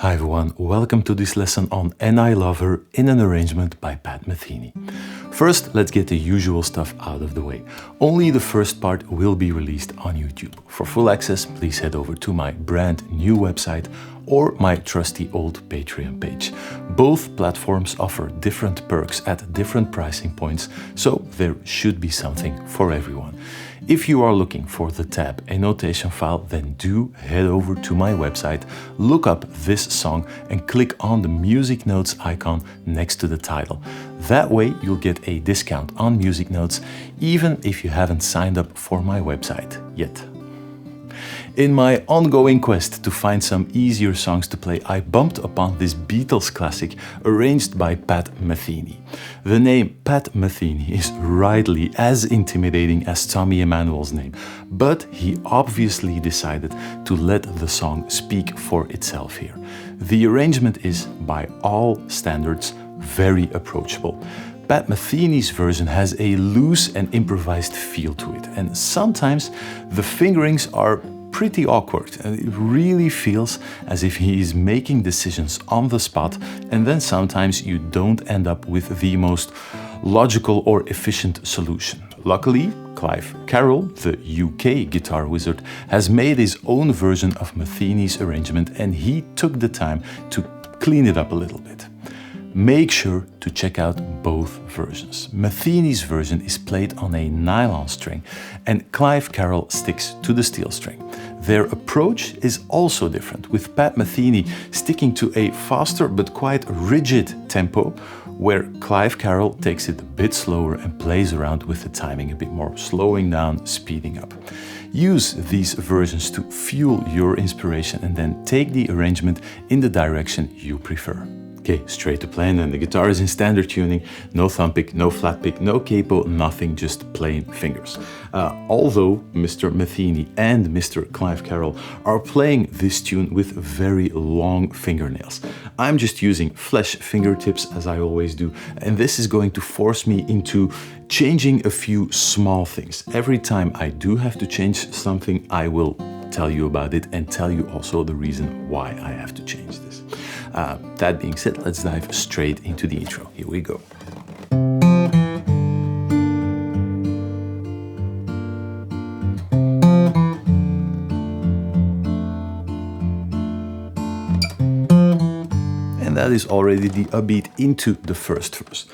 Hi everyone, welcome to this lesson on And I Love Her in an arrangement by Pat Metheny. First, let's get the usual stuff out of the way. Only the first part will be released on YouTube. For full access, please head over to my brand new website or my trusty old Patreon page. Both platforms offer different perks at different pricing points, so there should be something for everyone. If you are looking for the tab and notation file, then do head over to my website, look up this song and click on the music notes icon next to the title. That way you'll get a discount on music notes even if you haven't signed up for my website yet. In my ongoing quest to find some easier songs to play, I bumped upon this Beatles classic arranged by Pat Metheny. The name Pat Metheny is rightly as intimidating as Tommy Emmanuel's name, but he obviously decided to let the song speak for itself here. The arrangement is, by all standards, very approachable. Pat Metheny's version has a loose and improvised feel to it, and sometimes the fingerings are pretty awkward, and it really feels as if he is making decisions on the spot, and then sometimes you don't end up with the most logical or efficient solution. Luckily, Clive Carroll, the UK guitar wizard, has made his own version of Metheny's arrangement, and he took the time to clean it up a little bit. Make sure to check out both versions. Metheny's version is played on a nylon string and Clive Carroll sticks to the steel string. Their approach is also different, with Pat Metheny sticking to a faster but quite rigid tempo, where Clive Carroll takes it a bit slower and plays around with the timing a bit more, slowing down, speeding up. Use these versions to fuel your inspiration and then take the arrangement in the direction you prefer. Okay, straight to playing, and the guitar is in standard tuning, no thumb pick, no flat pick, no capo, nothing, just plain fingers. Although Mr. Metheny and Mr. Clive Carroll are playing this tune with very long fingernails. I'm just using flesh fingertips as I always do, and this is going to force me into changing a few small things. Every time I do have to change something, I will tell you about it and tell you also the reason why I have to change this. That being said, let's dive straight into the intro. Here we go. And that is already the upbeat into the first verse.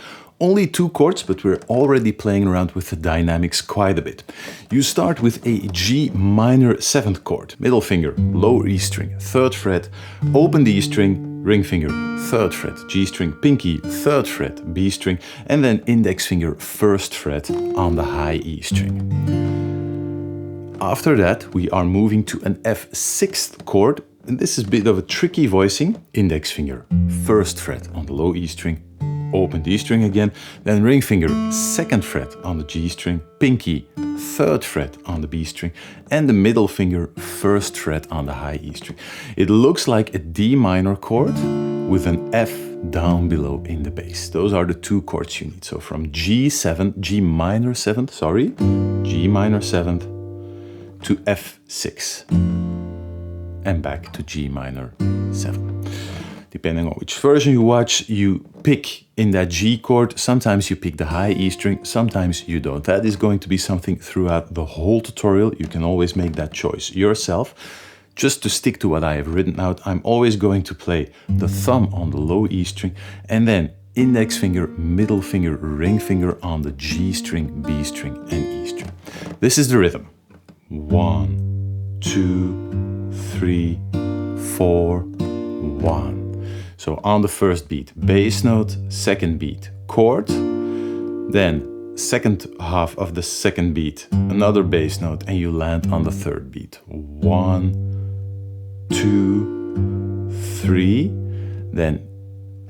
Only 2 chords, but we're already playing around with the dynamics quite a bit. You start with a G minor 7th chord, middle finger, low E string, 3rd fret, open D string, ring finger, 3rd fret, G string, pinky, 3rd fret, B string, and then index finger, 1st fret on the high E string. After that, we are moving to an F6th chord, and this is a bit of a tricky voicing. Index finger, 1st fret on the low E string, open D string again, then ring finger, 2nd fret on the G string, pinky, 3rd fret on the B string, and the middle finger, 1st fret on the high E string. It looks like a D minor chord with an F down below in the bass. Those are the 2 chords you need. So from G minor 7th to F6 and back to G minor 7. Depending on which version you watch, you pick in that G chord. Sometimes you pick the high E string, sometimes you don't. That is going to be something throughout the whole tutorial. You can always make that choice yourself. Just to stick to what I have written out, I'm always going to play the thumb on the low E string and then index finger, middle finger, ring finger on the G string, B string, and E string. This is the rhythm. 1, 2, 3, 4, 1. So on the first beat, bass note, second beat, chord, then second half of the second beat, another bass note, and you land on the third beat. 1, 2, 3, then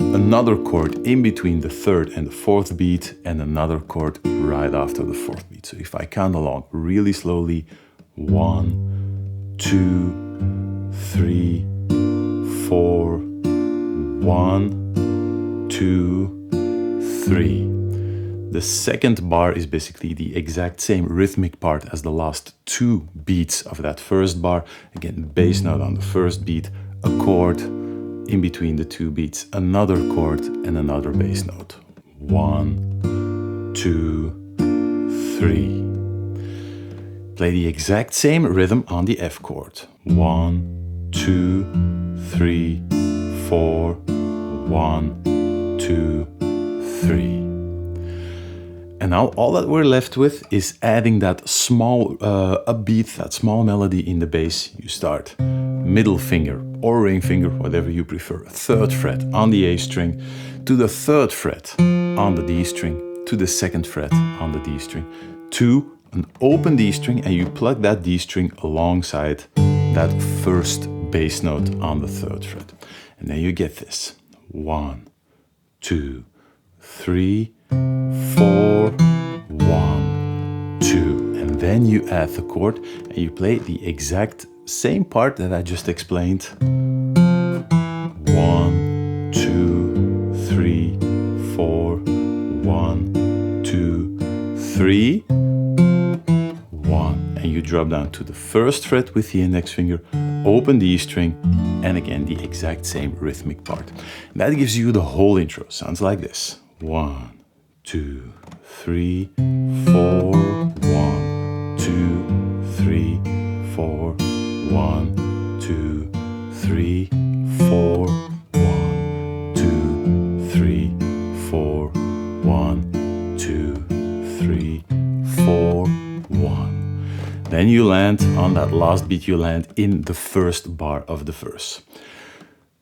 another chord in between the third and the fourth beat, and another chord right after the fourth beat. So if I count along really slowly, 1, 2, 3, 4, 1, 2, 3. The second bar is basically the exact same rhythmic part as the last 2 beats of that first bar. Again, bass note on the first beat, a chord, in between the two beats, another chord and another bass note. 1, 2, 3. Play the exact same rhythm on the F chord. 1, 2, 3, 4. 1, 2, 3. And now all that we're left with is adding that small upbeat, that small melody in the bass. You start middle finger or ring finger, whatever you prefer, 3rd fret on the A string, to the 3rd fret on the D string, to the 2nd fret on the D string, to an open D string, and you plug that D string alongside that first bass note on the 3rd fret. And then you get this. 1, 2, 3, 4, 1, 2. And then you add the chord and you play the exact same part that I just explained. 1, 2, 3, 4, 1, 2, 3, 1. And you drop down to the 1st fret with the index finger, open the E string, and again the exact same rhythmic part. And that gives you the whole intro. Sounds like this. 1, 2, 3, 4, 1, 2, 3, 4, 1, 2, 3, 4, 1, 2, 3, 4, 1, 2, 3, 4, 1. Then you land on that last beat, you land in the first bar of the verse.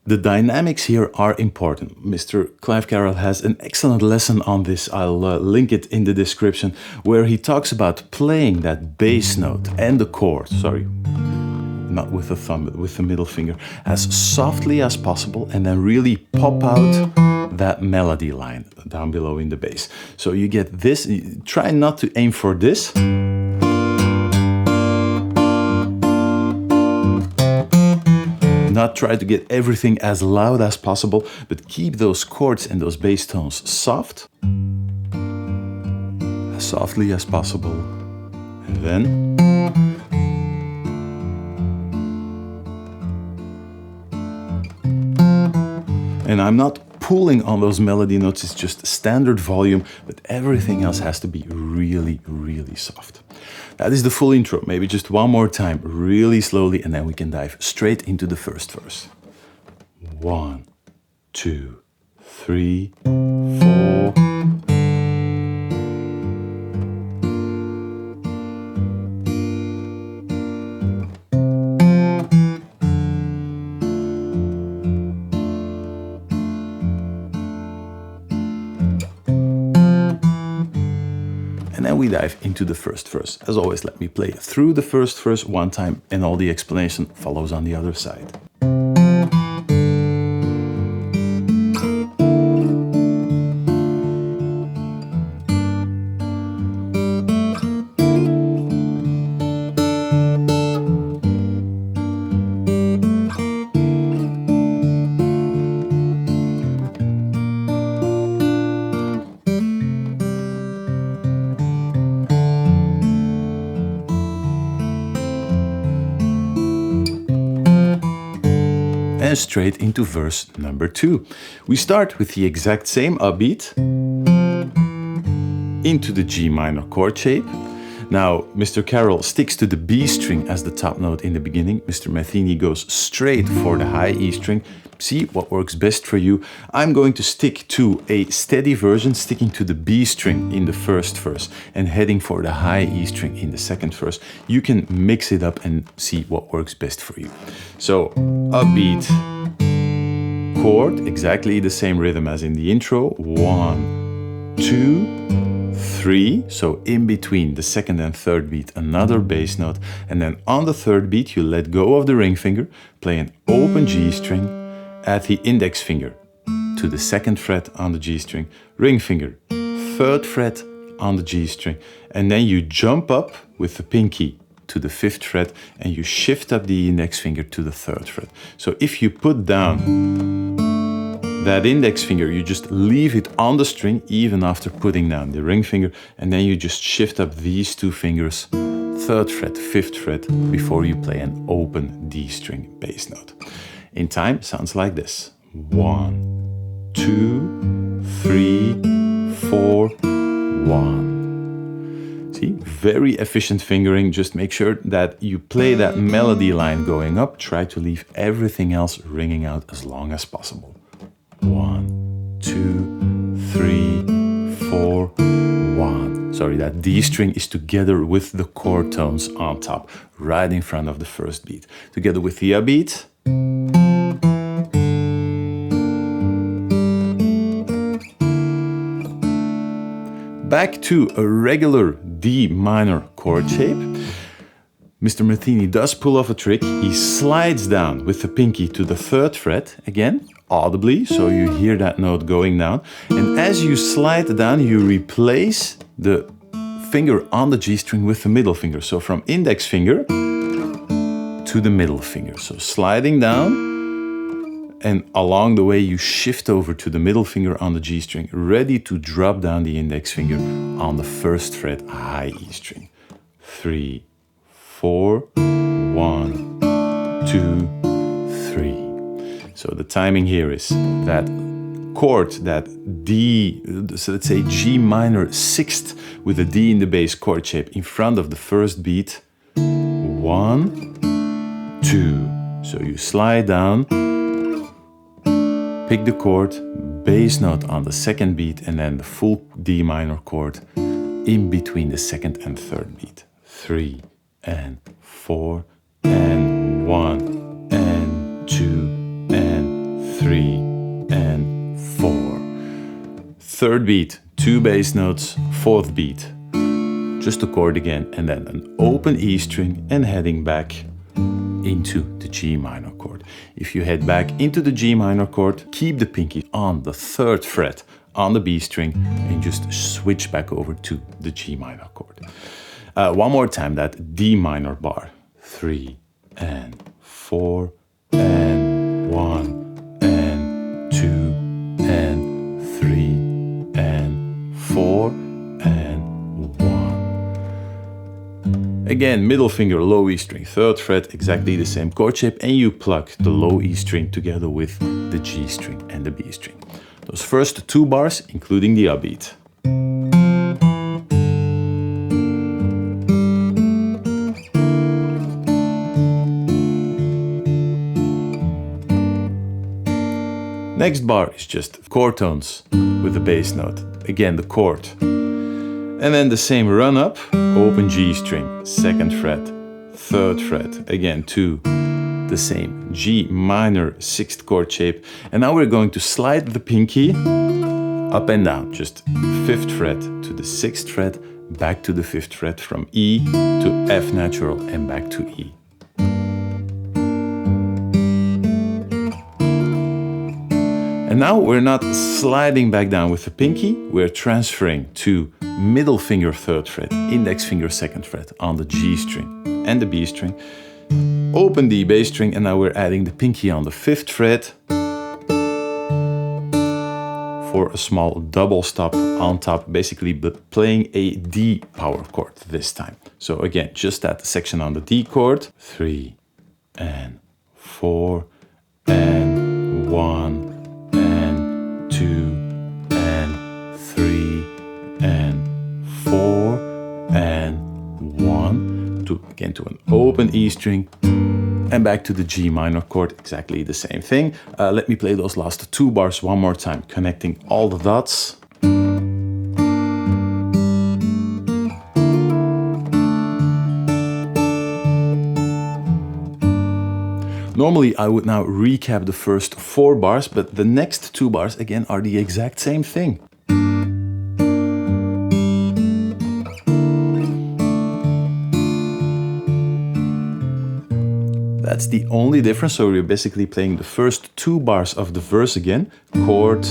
The dynamics here are important. Mr. Clive Carroll has an excellent lesson on this. I'll link it in the description, where he talks about playing that bass note and the chord, not with the thumb, but with the middle finger, as softly as possible, and then really pop out that melody line down below in the bass. So you get this, try not to aim for this. Not try to get everything as loud as possible, but keep those chords and those bass tones soft, as softly as possible. And then and I'm not pulling on those melody notes, it's just standard volume, but everything else has to be really, really soft. That is the full intro. Maybe just one more time, really slowly, and then we can dive straight into the first verse. 1, 2, 3, 4. And then we dive into the first verse. As always, let me play through the first verse one time, and all the explanation follows on the other side. And straight into verse number 2. We start with the exact same upbeat into the G minor chord shape. Now, Mr. Carroll sticks to the B string as the top note in the beginning. Mr. Metheny goes straight for the high E string. See what works best for you. I'm going to stick to a steady version, sticking to the B string in the first verse and heading for the high E string in the second verse. You can mix it up and see what works best for you. So, upbeat chord, exactly the same rhythm as in the intro. 1, 2, 3. So in between the second and third beat, another bass note. And then on the third beat, you let go of the ring finger, play an open G string, add the index finger to the second fret on the G string, ring finger, third fret on the G string, and then you jump up with the pinky to the 5th fret and you shift up the index finger to the 3rd fret. So if you put down that index finger, you just leave it on the string even after putting down the ring finger, and then you just shift up these two fingers, 3rd fret, 5th fret, before you play an open D string bass note. In time, sounds like this. 1, 2, 3, 4, 1. See, very efficient fingering. Just make sure that you play that melody line going up. Try to leave everything else ringing out as long as possible. 1, 2, 3, 4, 1. Sorry, that D string is together with the chord tones on top, right in front of the first beat. Together with the A beat. Back to a regular D minor chord shape. Mr. Metheny does pull off a trick. He slides down with the pinky to the 3rd fret, again, audibly, so you hear that note going down. And as you slide down, you replace the finger on the G string with the middle finger. So from index finger to the middle finger. So sliding down, and along the way you shift over to the middle finger on the G string, ready to drop down the index finger on the 1st fret high E string. 3, 4, 1, 2, 3. So the timing here is that chord, that D, so let's say G minor 6th with a D in the bass chord shape in front of the first beat. 1, 2. So you slide down, pick the chord, bass note on the 2nd beat, and then the full D minor chord in between the 2nd and 3rd beat. 3 and 4 and 1 and 2 and 3 and 4. 3rd beat, 2 bass notes, 4th beat, just a chord again, and then an open E string and heading back into the G minor chord. If you head back into the G minor chord, keep the pinky on the 3rd fret on the B string and just switch back over to the G minor chord. One more time, that D minor bar. 3 and 4 and 1 and 2 and 3 and 4 and 1. Again, middle finger, low E string, 3rd fret, exactly the same chord shape, and you pluck the low E string together with the G string and the B string. Those first 2 bars, including the upbeat. Next bar is just chord tones with the bass note. Again, the chord. And then the same run up, open G string, 2nd fret, 3rd fret, again 2, the same G minor 6th chord shape. And now we're going to slide the pinky up and down, just 5th fret to the 6th fret, back to the 5th fret, from E to F natural and back to E. And now we're not sliding back down with the pinky, we're transferring to middle finger 3rd fret, index finger 2nd fret on the G string and the B string, open D bass string, and now we're adding the pinky on the 5th fret for a small double stop on top, basically playing a D power chord this time. So again, just that section on the D chord, 3 and 4 and 1 and 2 and 3 and 4 and 1 to again to an open E string and back to the G minor chord, exactly the same thing. Let me play those last 2 bars one more time, connecting all the dots. Normally I would now recap the first 4 bars, but the next 2 bars again are the exact same thing. That's the only difference, so we're basically playing the first 2 bars of the verse again. Chord,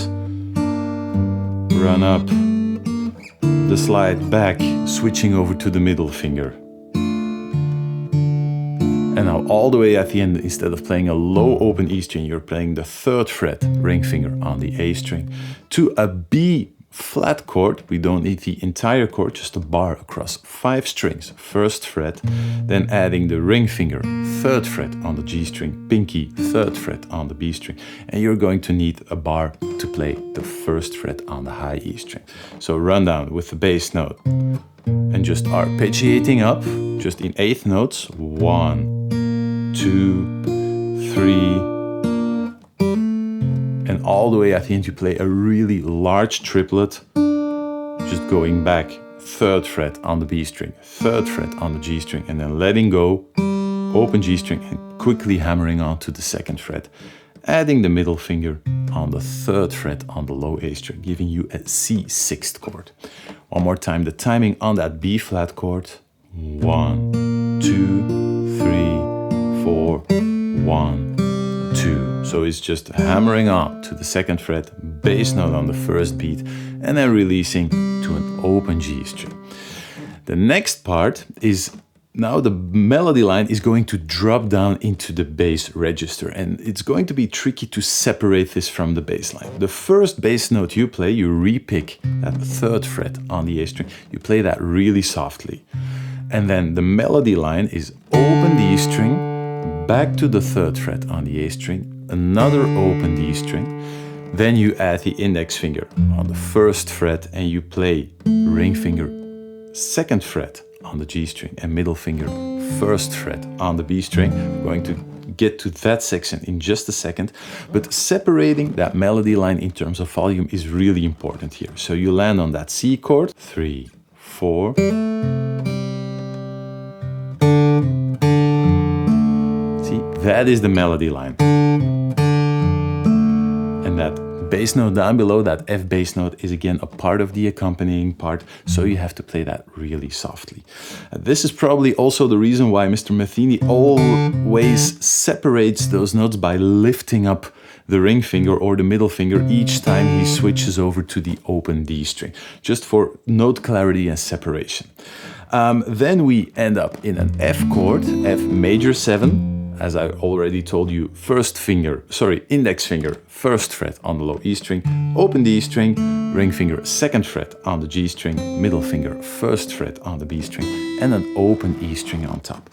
run up, the slide back, switching over to the middle finger. And now all the way at the end, instead of playing a low open E string, you're playing the 3rd fret ring finger on the A string to a B flat chord. We don't need the entire chord, just a bar across 5 strings, 1st fret, then adding the ring finger, 3rd fret on the G string, pinky, 3rd fret on the B string, and you're going to need a bar to play the 1st fret on the high E string. So run down with the bass note and just arpeggiating up, just in 8th notes, 1, 2, 3, and all the way at the end you play a really large triplet, just going back, 3rd fret on the B string, 3rd fret on the G string, and then letting go, open G string, and quickly hammering on to the 2nd fret, adding the middle finger on the 3rd fret on the low A string, giving you a C6th chord. One more time, the timing on that B flat chord, 1, 2, 3, 4, 1, 2. So it's just hammering on to the 2nd fret, bass note on the 1st beat, and then releasing to an open G string. The next part is now the melody line is going to drop down into the bass register, and it's going to be tricky to separate this from the bass line. The first bass note you play, you repick that 3rd fret on the A string, you play that really softly. And then the melody line is open D string, back to the 3rd fret on the A string, another open D string, then you add the index finger on the 1st fret and you play ring finger 2nd fret on the G string and middle finger 1st fret on the B string. We're going to get to that section in just a second, but separating that melody line in terms of volume is really important here. So you land on that C chord, 3, 4, that is the melody line. And that bass note down below, that F bass note, is again a part of the accompanying part, so you have to play that really softly. This is probably also the reason why Mr. Metheny always separates those notes by lifting up the ring finger or the middle finger each time he switches over to the open D string, just for note clarity and separation. Then we end up in an F chord, F major 7. As I already told you, index finger, 1st fret on the low E string, open D string, ring finger 2nd fret on the G string, middle finger 1st fret on the B string, and an open E string on top.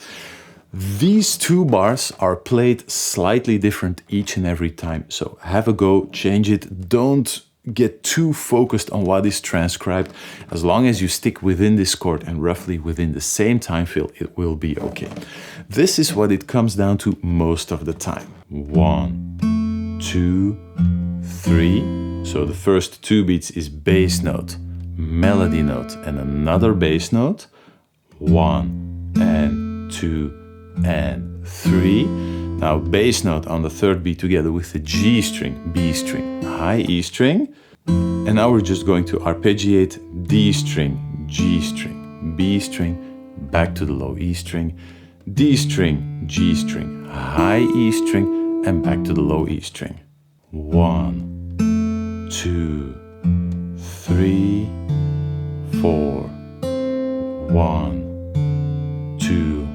These 2 bars are played slightly different each and every time, so have a go, change it, don't get too focused on what is transcribed. As long as you stick within this chord and roughly within the same time fill, it will be okay. This is what it comes down to most of the time. 1, 2, 3. So the first 2 beats is bass note, melody note, and another bass note. 1 and 2 and 3. Now bass note on the 3rd beat together with the G string, B string, high E string. And now we're just going to arpeggiate D string, G string, B string, back to the low E string, D string, G string, high E string, and back to the low E string. 1, 2, 3, 4. 1, 2,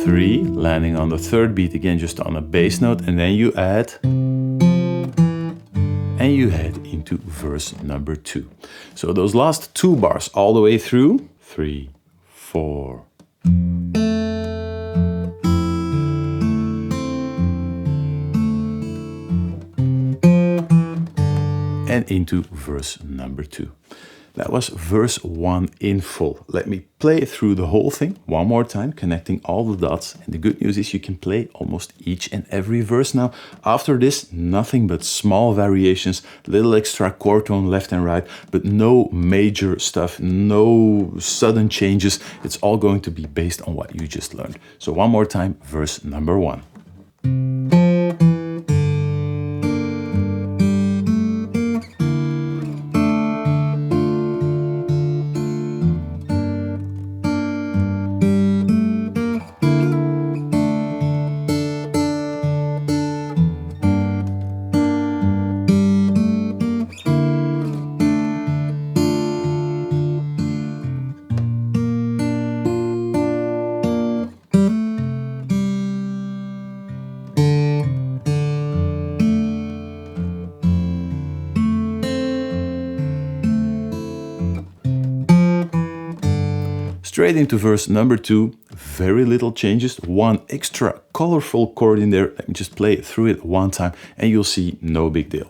3, landing on the 3rd beat again, just on a bass note, and then you add, and you head into verse number 2. So those last 2 bars all the way through, 3, 4. And into verse number 2. That was verse 1 in full. Let me play through the whole thing one more time, connecting all the dots. And the good news is you can play almost each and every verse now. After this, nothing but small variations, little extra chord tone left and right, but no major stuff, no sudden changes. It's all going to be based on what you just learned. So one more time, verse number 1. Straight into verse number 2, very little changes, one extra colorful chord in there. Let me just play it through it one time and you'll see no big deal.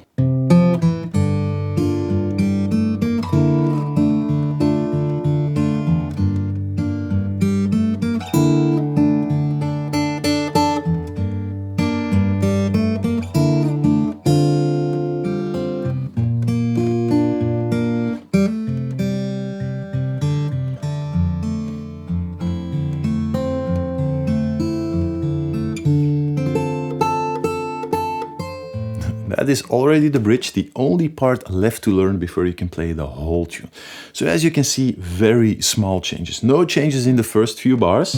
That is already the bridge, the only part left to learn before you can play the whole tune. So as you can see, very small changes. No changes in the first few bars,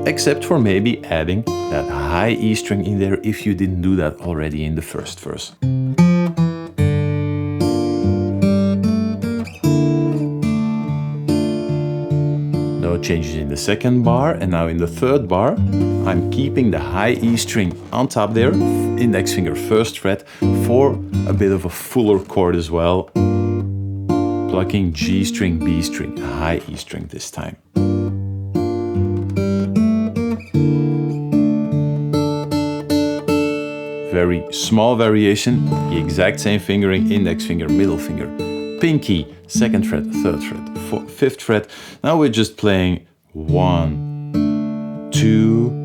except for maybe adding that high E string in there if you didn't do that already in the first verse. No changes in the second bar, and now in the third bar, I'm keeping the high E string on top there, index finger first fret, for a bit of a fuller chord as well. Plucking G string, B string, high E string this time. Very small variation, the exact same fingering, index finger, middle finger, pinky, second fret, third fret, fifth fret. Now we're just playing 1, 2,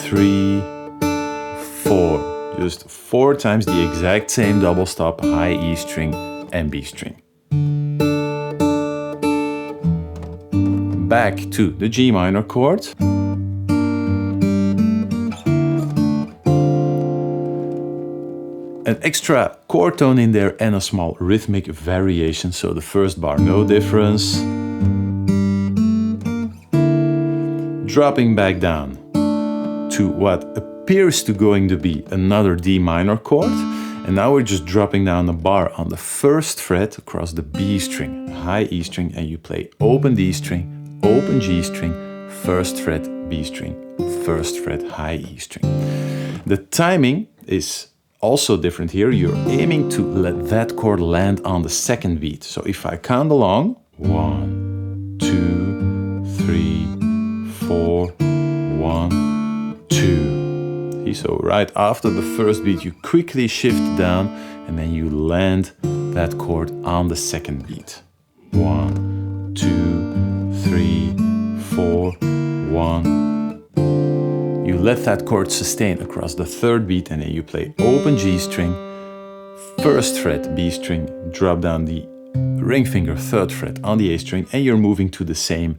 3, 4. Just 4 times the exact same double stop, high E string and B string. Back to the G minor chord. An extra chord tone in there and a small rhythmic variation. So the first bar, no difference. Dropping back down to what appears to going to be another D minor chord. And now we're just dropping down a bar on the first fret across the B string, high E string, and you play open D string, open G string, first fret B string, first fret high E string. The timing is also different here. You're aiming to let that chord land on the second beat. So if I count along, 1, 2, 3, 4, 1, 2. See, so right after the first beat, you quickly shift down and then you land that chord on the second beat. 1, 2, 3, 4, 1. You let that chord sustain across the third beat and then you play open G string, first fret B string, drop down the ring finger, third fret on the A string, and you're moving to the same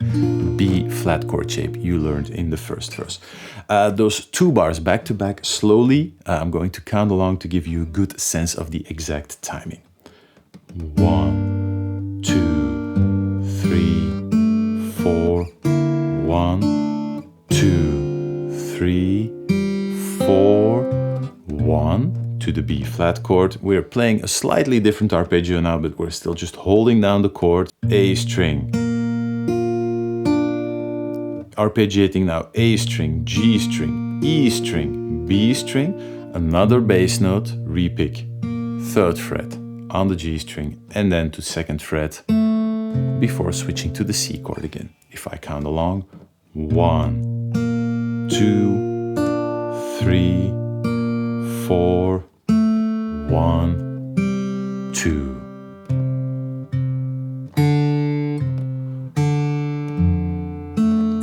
B flat chord shape you learned in the first verse. Those 2 bars back to back slowly, I'm going to count along to give you a good sense of the exact timing. 1, 2, 3, 4, 1, 2, 3, 4, 1 to the B flat chord. We're playing a slightly different arpeggio now, but we're still just holding down the chord. A string. Arpeggiating now A string, G string, E string, B string, another bass note, repick, third fret on the G string, and then to second fret before switching to the C chord again. If I count along, 1, 2, 3, 4, 1, 2.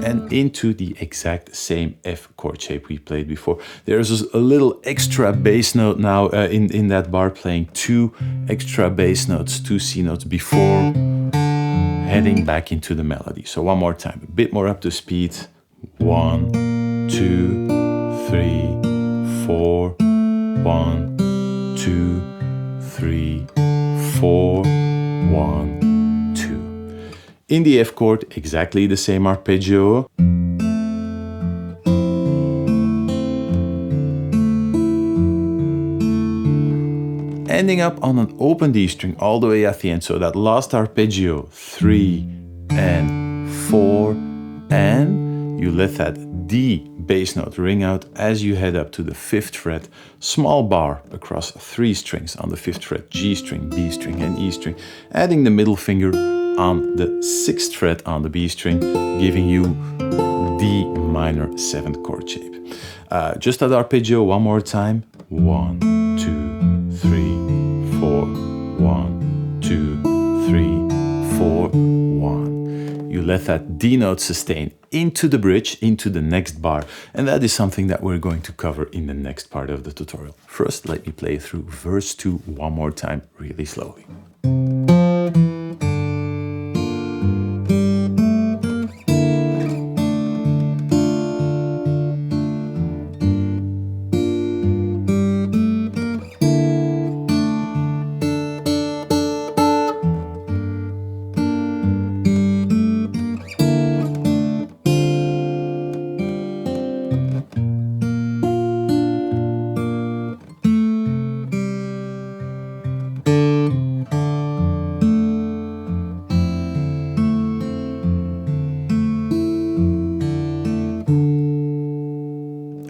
And into the exact same F chord shape we played before. There's a little extra bass note now in that bar, playing 2 extra bass notes, 2 C notes before heading back into the melody. So one more time, a bit more up to speed. 1, 2, 3, 4, 1, 2, 3, 4, 1, 2. In the F chord, exactly the same arpeggio. Ending up on an open D string all the way at the end. So that last arpeggio, 3 and 4, and you let that D bass note ring out as you head up to the 5th fret, small bar across 3 strings on the 5th fret, G string, B string and E string, adding the middle finger on the 6th fret on the B string, giving you D minor 7th chord shape. Just at arpeggio one more time. 1, 2, 3, 4, 1, 2, 3, 4, 1. You let that D note sustain into the bridge, into the next bar, and that is something that we're going to cover in the next part of the tutorial. First, let me play through verse 2 one more time, really slowly.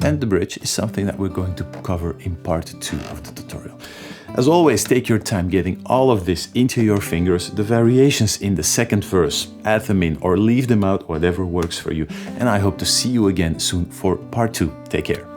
And the bridge is something that we're going to cover in part 2 of the tutorial. As always, take your time getting all of this into your fingers. The variations in the second verse, add them in or leave them out, whatever works for you. And I hope to see you again soon for part 2. Take care.